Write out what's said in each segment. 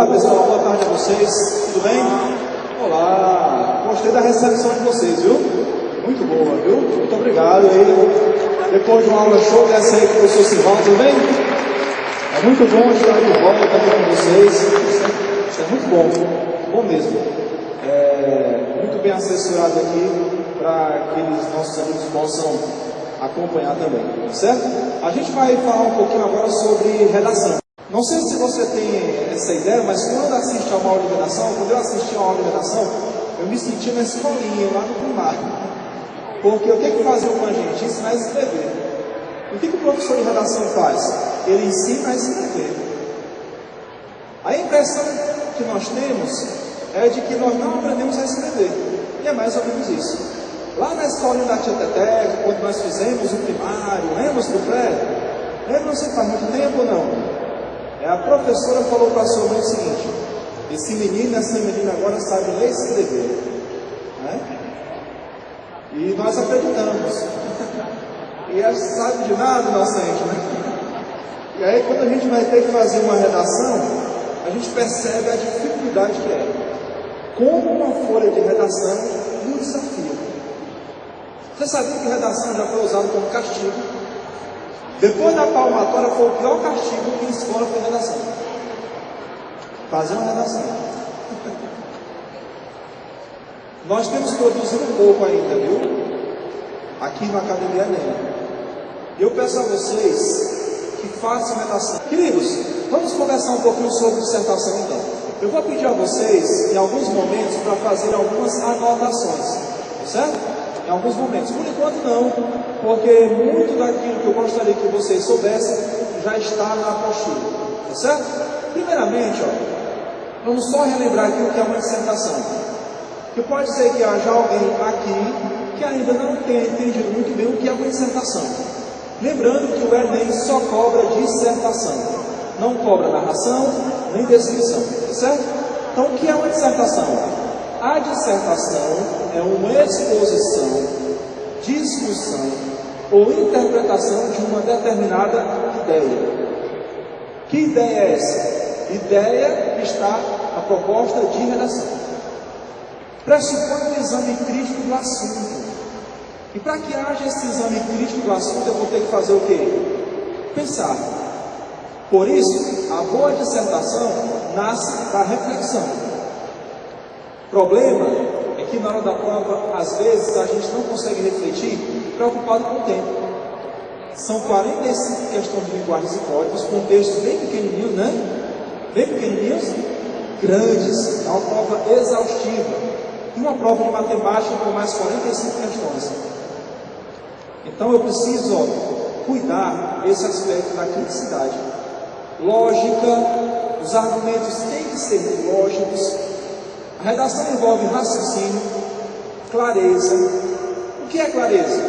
Olá pessoal, boa tarde a vocês, tudo bem? Olá, gostei da recepção de vocês, viu? Muito boa, viu? Muito obrigado aí. Depois de uma aula show dessa aí com o professor Silvão, tudo bem? É muito bom estar de volta aqui com vocês. Isso é muito bom mesmo. Muito bem assessorado aqui para que os nossos amigos possam acompanhar também, certo? A gente vai falar um pouquinho agora sobre redação. Não sei se você tem essa ideia, mas quando assiste a uma aula de redação, quando eu assisti a uma aula de redação, eu me senti na escolinha, lá no primário. Porque o que fazia com a gente? Ensinar a escrever. O que o professor de redação faz? Ele ensina a escrever. A impressão que nós temos é de que nós não aprendemos a escrever. E é mais ou menos isso. Lá na escolinha da Tia Teté, quando nós fizemos o primário, lembra do pré? Lembra, não sei, faz muito tempo ou não? A professora falou para a sua mãe o seguinte: esse menino e essa menina agora sabem ler e escrever, né? E nós acreditamos. E ela sabe de nada, inocente, né? E aí quando a gente vai ter que fazer uma redação, a gente percebe a dificuldade que é. Como uma folha de redação no desafio. Você sabia que redação já foi usado como castigo? Depois da palmatória foi o pior castigo que em escola foi redação. Fazer uma redação. Nós temos produzido um pouco ainda, viu? Aqui na Academia Enem. Eu peço a vocês que façam redação. Queridos, vamos conversar um pouquinho sobre dissertação então. Eu vou pedir a vocês, em alguns momentos, para fazer algumas anotações. Certo? Em alguns momentos. Por enquanto não, porque muito daquilo que eu gostaria que vocês soubessem já está na apostila. Tá certo? Primeiramente, vamos só relembrar aqui o que é uma dissertação. Porque pode ser que haja alguém aqui que ainda não tenha entendido muito bem o que é uma dissertação. Lembrando que o Enem só cobra dissertação. Não cobra narração, nem descrição. Tá certo? Então, o que é uma dissertação? A dissertação é uma exposição, discussão ou interpretação de uma determinada ideia. Que ideia é essa? Ideia que está na proposta de redação. Pressupõe um exame crítico do assunto. E para que haja esse exame crítico do assunto, eu vou ter que fazer o quê? Pensar. Por isso, a boa dissertação nasce da reflexão. O problema é que na hora da prova, às vezes, a gente não consegue refletir, preocupado com o tempo. São 45 questões de linguagens e códigos, com textos bem pequenininhos, né? Bem pequenininhos, grandes. É uma prova exaustiva. E uma prova de matemática com mais 45 questões. Então eu preciso cuidar desse aspecto da criticidade. Lógica, os argumentos têm que ser lógicos. A redação envolve raciocínio, clareza. O que é clareza?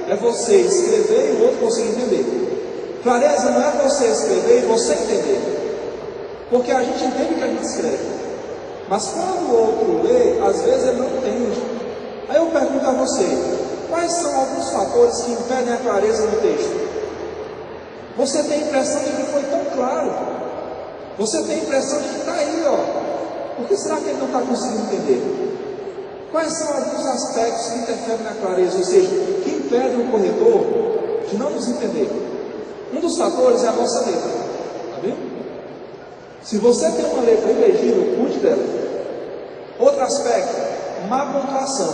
É você escrever e o outro conseguir entender. Clareza não é você escrever e você entender. Porque a gente entende o que a gente escreve. Mas quando o outro lê, às vezes ele não entende. Aí eu pergunto a você, quais são alguns fatores que impedem a clareza no texto? Você tem a impressão de que foi tão claro. Você tem a impressão de que está aí, Por que será que ele não está conseguindo entender? Quais são alguns aspectos que interferem na clareza, ou seja, que impedem o corretor de não nos entender? Um dos fatores é a nossa letra. Está vendo? Se você tem uma letra ilegível, cuide dela. Outro aspecto, má pontuação.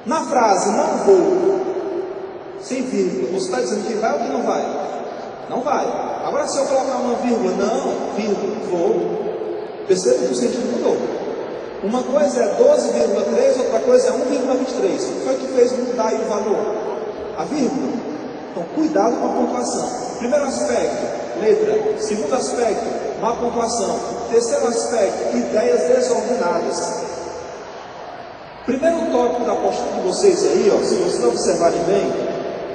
Na frase, não vou, sem vírgula, você está dizendo que vai ou que não vai? Não vai. Agora se eu colocar uma vírgula, não, vírgula, vou. Perceba que o sentido mudou. Uma coisa é 12,3, outra coisa é 1,23. O que foi que fez mudar aí o valor? A vírgula. Então, cuidado com a pontuação. Primeiro aspecto, letra. Segundo aspecto, má pontuação. Terceiro aspecto, ideias desordenadas. Primeiro tópico da apostila de vocês aí, se vocês observarem bem,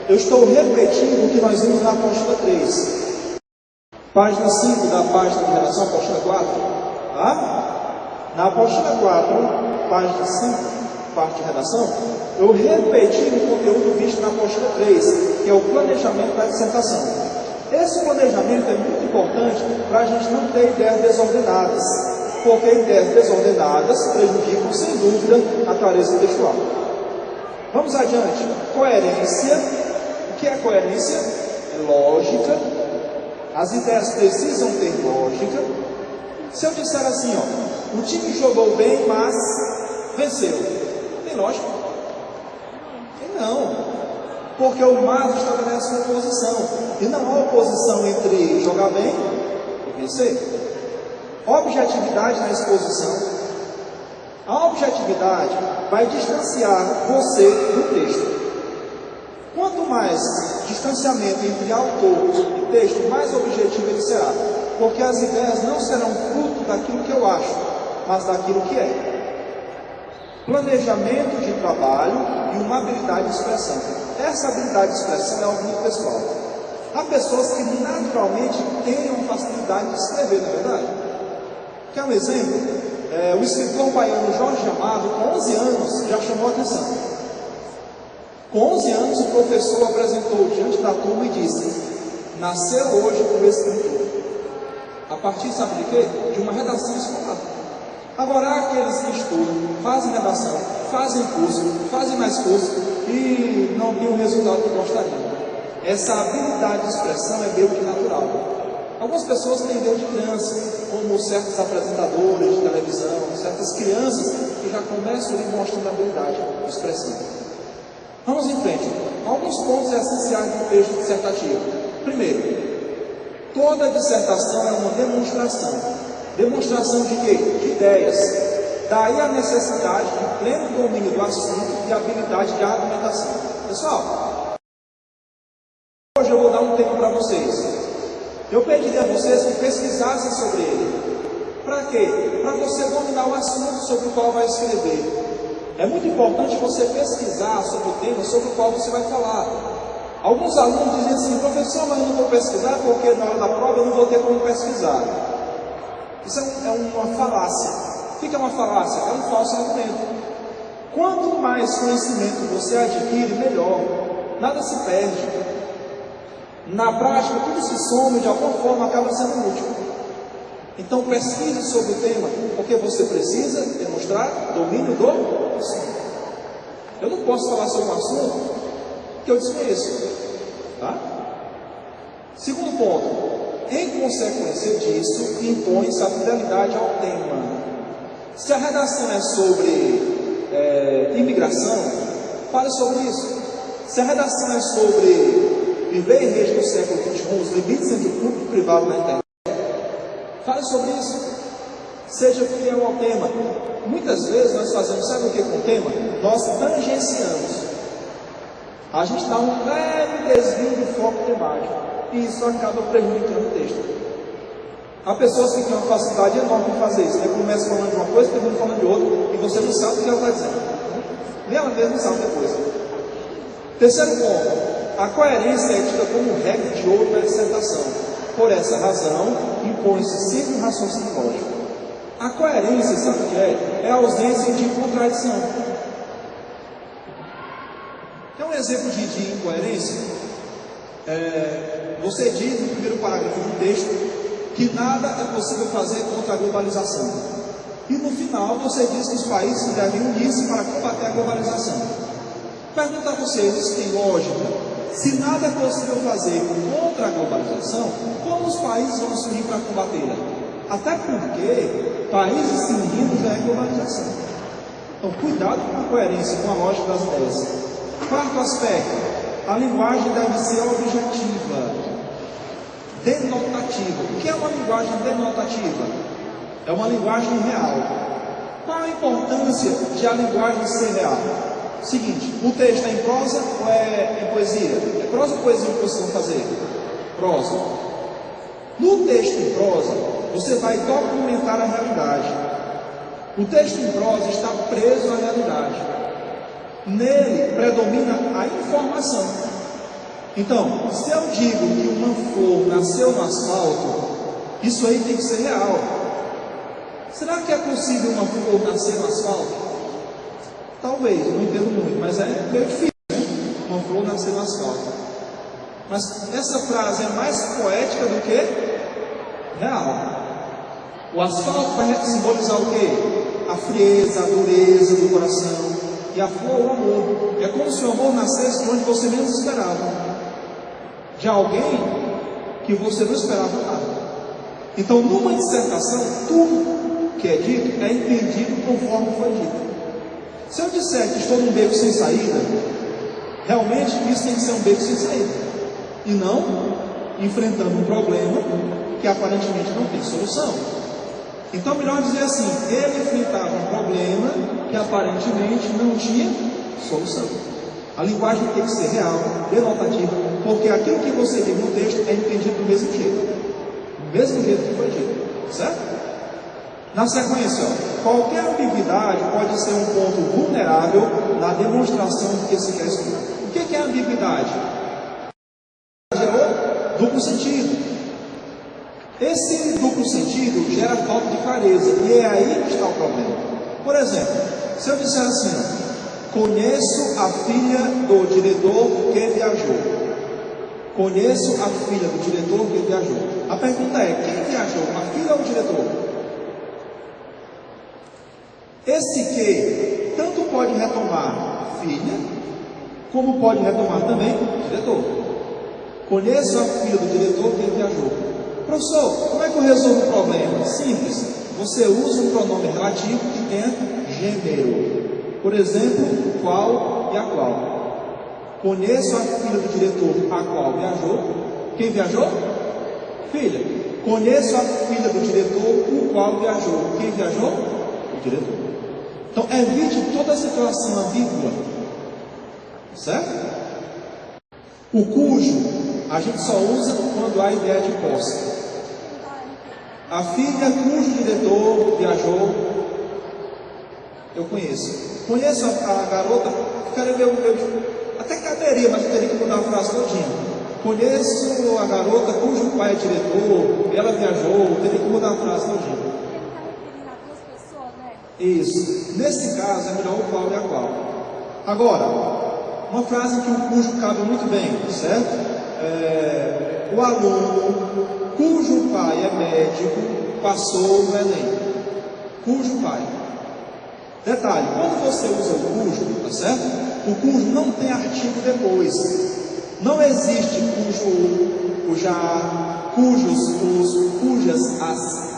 eu estou repetindo o que nós vimos na apostila 3. Página 5 da página de redação, apostila 4. Na apostila 4, página 5, parte de redação, eu repeti o conteúdo visto na apostila 3, que é o planejamento da dissertação. Esse planejamento é muito importante para a gente não ter ideias desordenadas, porque ideias desordenadas prejudicam, sem dúvida, a clareza textual. Vamos adiante. Coerência. O que é coerência? É lógica. As ideias precisam ter lógica. Se eu disser assim, ó, o time jogou bem, mas venceu, tem lógica? Não. Porque o mas estabelece uma oposição. E não há oposição entre jogar bem e vencer. Objetividade na exposição. A objetividade vai distanciar você do texto. Quanto mais distanciamento entre autor e texto, mais objetivo ele será. Porque as ideias não serão fruto daquilo que eu acho, mas daquilo que é. Planejamento de trabalho e uma habilidade de expressão. Essa habilidade de expressão é algo muito pessoal. Há pessoas que naturalmente têm uma facilidade de escrever, não é verdade? Quer um exemplo? O escritor baiano Jorge Amado, com 11 anos, já chamou a atenção. Com 11 anos, o professor apresentou diante da turma e disse: nasceu hoje como escritor. A partir, sabe de quê? De uma redação escolar. Agora, há aqueles que estudam, fazem redação, fazem curso, fazem mais curso e não têm o resultado que gostariam. Essa habilidade de expressão é meio que natural. Algumas pessoas têm desde criança, como certos apresentadores de televisão, certas crianças que já começam ali mostrando habilidade de expressão. Vamos em frente. Alguns pontos essenciais do texto dissertativo. Primeiro, toda dissertação é uma demonstração. Demonstração de quê? De ideias. Daí a necessidade de pleno domínio do assunto e habilidade de argumentação. Pessoal, hoje eu vou dar um tema para vocês. Eu pediria a vocês que pesquisassem sobre ele. Para quê? Para você dominar o assunto sobre o qual vai escrever. É muito importante você pesquisar sobre o tema sobre o qual você vai falar. Alguns alunos dizem assim: professor, mas eu não vou pesquisar porque na hora da prova eu não vou ter como pesquisar. Isso é uma falácia. O que é uma falácia? É um falso argumento. Quanto mais conhecimento você adquire, melhor. Nada se perde. Na prática, tudo se soma e de alguma forma acaba sendo útil. Então pesquise sobre o tema, porque você precisa demonstrar domínio do assunto. Eu não posso falar sobre um assunto que eu desconheço. Tá? Segundo ponto. Em consequência disso, impõe-se a fidelidade ao tema. Se a redação é sobre imigração, fale sobre isso. Se a redação é sobre viver em reis do século XXI, os limites entre o público e o privado na internet, fale sobre isso. Seja fiel ao tema. Muitas vezes nós fazemos, sabe o que com o tema? Nós tangenciamos. A gente dá um leve desvio do foco temático. E isso acaba prejudicando o texto. Há pessoas que têm uma facilidade enorme de fazer isso. Começa falando de uma coisa, termina falando de outra, e você não sabe o que ela está dizendo. Nem ela mesma sabe depois. Terceiro ponto. A coerência é tida como regra de ouro na dissertação. Por essa razão, impõe-se sempre um raciocínio lógico. A coerência, sabe o que é? É a ausência de contradição. Quer um exemplo de incoerência? Você diz no primeiro parágrafo do texto que nada é possível fazer contra a globalização. E no final você diz que os países devem unir-se para combater a globalização. Pergunto a vocês, isso tem lógica? Se nada é possível fazer contra a globalização, como os países vão se unir para combatê-la? Até porque países se unindo já é globalização. Então cuidado com a coerência, com a lógica das ideias. Quarto aspecto. A linguagem deve ser objetiva, denotativa. O que é uma linguagem denotativa? É uma linguagem real. Qual a importância de a linguagem ser real? Seguinte, o texto é em prosa ou é em poesia? É prosa ou poesia que vocês vão fazer? Prosa. No texto em prosa, você vai documentar a realidade. O texto em prosa está preso à realidade. Nele predomina a informação. Então, se eu digo que uma flor nasceu no asfalto, isso aí tem que ser real. Será que é possível uma flor nascer no asfalto? Talvez, não entendo muito, mas é meio difícil, né? Uma flor nascer no asfalto. Mas essa frase é mais poética do que real. O asfalto vai simbolizar o quê? A frieza, a dureza do coração. E a flor, o amor. É como se o amor nascesse de onde você menos esperava. De alguém que você não esperava nada. Então, numa dissertação, tudo que é dito é entendido conforme foi dito. Se eu disser que estou num beco sem saída, realmente isso tem que ser um beco sem saída. E não enfrentando um problema que aparentemente não tem solução. Então, melhor dizer assim, ele enfrentava um problema que aparentemente não tinha solução. A linguagem tem que ser real, denotativa, porque aquilo que você lê no texto é entendido do mesmo jeito. Do mesmo jeito que foi dito, certo? Na sequência, qualquer ambiguidade pode ser um ponto vulnerável na demonstração do que se quer explicar. O que é ambiguidade? É o duplo sentido. Esse duplo sentido gera falta de clareza, e é aí que está o problema. Por exemplo, se eu disser assim, conheço a filha do diretor que viajou. Conheço a filha do diretor que viajou. A pergunta é, quem viajou? A filha ou o diretor? Esse que tanto pode retomar filha, como pode retomar também diretor. Conheço a filha do diretor que viajou. Professor, como é que eu resolvo o problema? Simples. Você usa um pronome relativo que tenha gênero. Por exemplo, qual e a qual. Conheço a filha do diretor a qual viajou. Quem viajou? Filha. Conheço a filha do diretor o qual viajou. Quem viajou? O diretor. Então, evite toda a situação ambígua. Certo? O cujo a gente só usa quando há ideia de posse. A filha cujo diretor viajou, eu conheço. Conheço a garota, quero ver até caberia, mas eu teria que mudar a frase todinha. Conheço a garota cujo pai é diretor, ela viajou, eu teria que mudar a frase todinha. Isso. Nesse caso é melhor o qual e a qual. Agora, uma frase em que o cujo cabe muito bem, certo? O aluno cujo pai é médico passou no Enem. Cujo pai. Detalhe, quando você usa o cujo, tá certo? O cujo não tem artigo depois. Não existe cujo, cujar, cujos, os, cujas, as.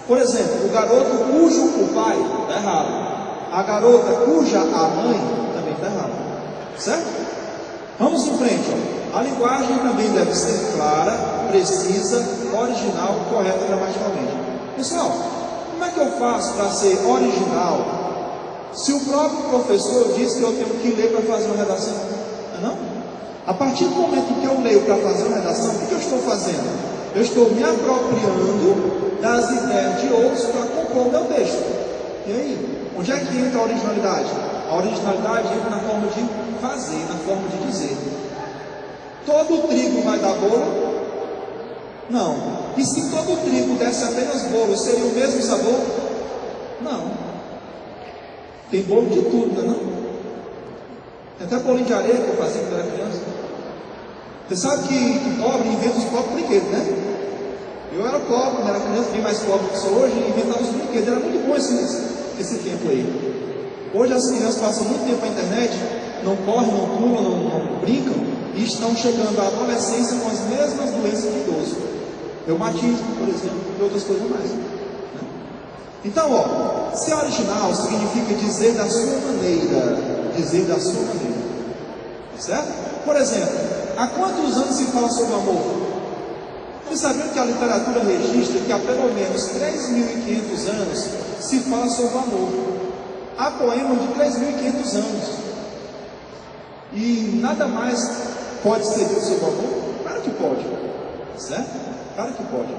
Por exemplo, o garoto cujo o pai está errado. A garota cuja a mãe também está errado. Certo? Vamos em frente, ó. A linguagem também deve ser clara, precisa, original, correta gramaticalmente. Pessoal, como é que eu faço para ser original se o próprio professor diz que eu tenho que ler para fazer uma redação? Não? A partir do momento que eu leio para fazer uma redação, o que eu estou fazendo? Eu estou me apropriando das ideias de outros para compor o meu texto. E aí? Onde é que entra a originalidade? A originalidade entra na forma de fazer, na forma de dizer. Todo trigo vai dar bolo? Não. E se todo trigo desse apenas bolo, seria o mesmo sabor? Não. Tem bolo de tudo, não é não? Tem até bolinho de areia que eu fazia quando era criança. Você sabe que pobre inventa os próprios brinquedos, né? Eu era pobre quando era criança, bem mais pobre do que sou hoje, e inventava os brinquedos. Era muito bom esse tempo aí. Hoje as crianças passam muito tempo na internet, não correm, não pulam, não brincam, e estão chegando à adolescência com as mesmas doenças de idoso. Reumatismo, por exemplo, e outras coisas mais. Né? Então, ó, ser original significa dizer da sua maneira. Dizer da sua maneira. Certo? Por exemplo, há quantos anos se fala sobre o amor? Vocês sabiam que a literatura registra que há pelo menos 3.500 anos se fala sobre o amor. Há poemas de 3.500 anos. E nada mais pode ser dito sobre o amor? Claro que pode. Certo? Claro que pode.